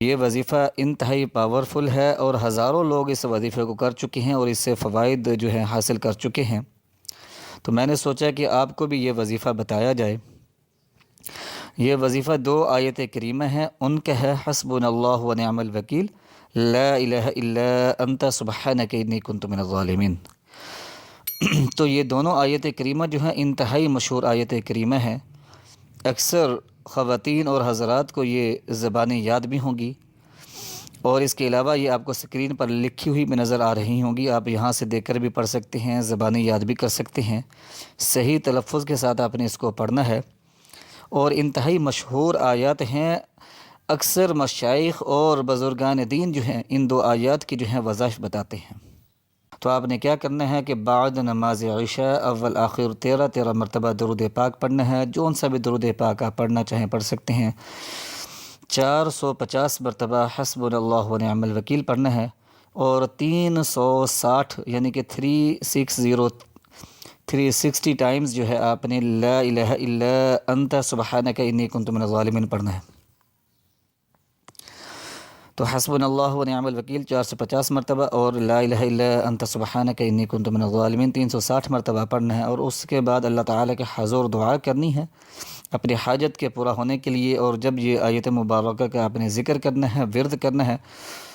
یہ وظیفہ انتہائی پاورفل ہے اور ہزاروں لوگ اس وظیفے کو کر چکے ہیں اور اس سے فوائد جو ہیں حاصل کر چکے ہیں۔ تو میں نے سوچا کہ آپ کو بھی یہ وظیفہ بتایا جائے۔ یہ وظیفہ 2 آیت کریمہ ہیں، ان کا ہے حسبنا اللہ و نعم الوکیل، لا الہ الا انت سبحانک انی کنت من الظالمین۔ تو یہ دونوں آیت کریمہ جو ہیں انتہائی مشہور آیت کریمہ ہیں، اکثر خواتین اور حضرات کو یہ زبانیں یاد بھی ہوں گی، اور اس کے علاوہ یہ آپ کو اسکرین پر لکھی ہوئی بھی نظر آ رہی ہوں گی، آپ یہاں سے دیکھ کر بھی پڑھ سکتے ہیں، زبانیں یاد بھی کر سکتے ہیں۔ صحیح تلفظ کے ساتھ آپ نے اس کو پڑھنا ہے، اور انتہائی مشہور آیات ہیں۔ اکثر مشائخ اور بزرگان دین جو ہیں ان 2 آیات کی جو ہیں وظائف بتاتے ہیں۔ تو آپ نے کیا کرنا ہے کہ بعد نماز عشاء اول آخر 13 مرتبہ درود پاک پڑھنا ہے، جون سا بھی درود پاک آپ پڑھنا چاہیں پڑھ سکتے ہیں۔ 450 مرتبہ حسبنا اللہ و نعم الوکیل پڑھنا ہے، اور 360 یعنی کہ 360 ٹائمز جو ہے آپ نے لا الہ الا انت سبحانک انی کنت من الظالمین پڑھنا ہے۔ تو حسبنا اللہ و نعم الوکیل 450 مرتبہ اور لا الہ الا انت سبحانک انی کنت من الظالمین 360 مرتبہ پڑھنا ہے، اور اس کے بعد اللہ تعالیٰ کے حضور دعا کرنی ہے اپنی حاجت کے پورا ہونے کے لیے۔ اور جب یہ آیت مبارکہ کا آپ نے ذکر کرنا ہے، ورد کرنا ہے،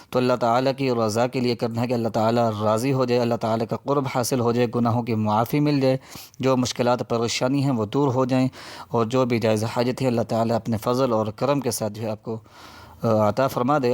تو اللہ تعالیٰ کی رضا کے لیے کرنا ہے کہ اللہ تعالیٰ راضی ہو جائے، اللہ تعالیٰ کا قرب حاصل ہو جائے، گناہوں کی معافی مل جائے، جو مشکلات پریشانی ہیں وہ دور ہو جائیں، اور جو بھی جائز حاجت ہے اللہ تعالیٰ اپنے فضل اور کرم کے ساتھ جو ہے آپ کو عطا فرما دے۔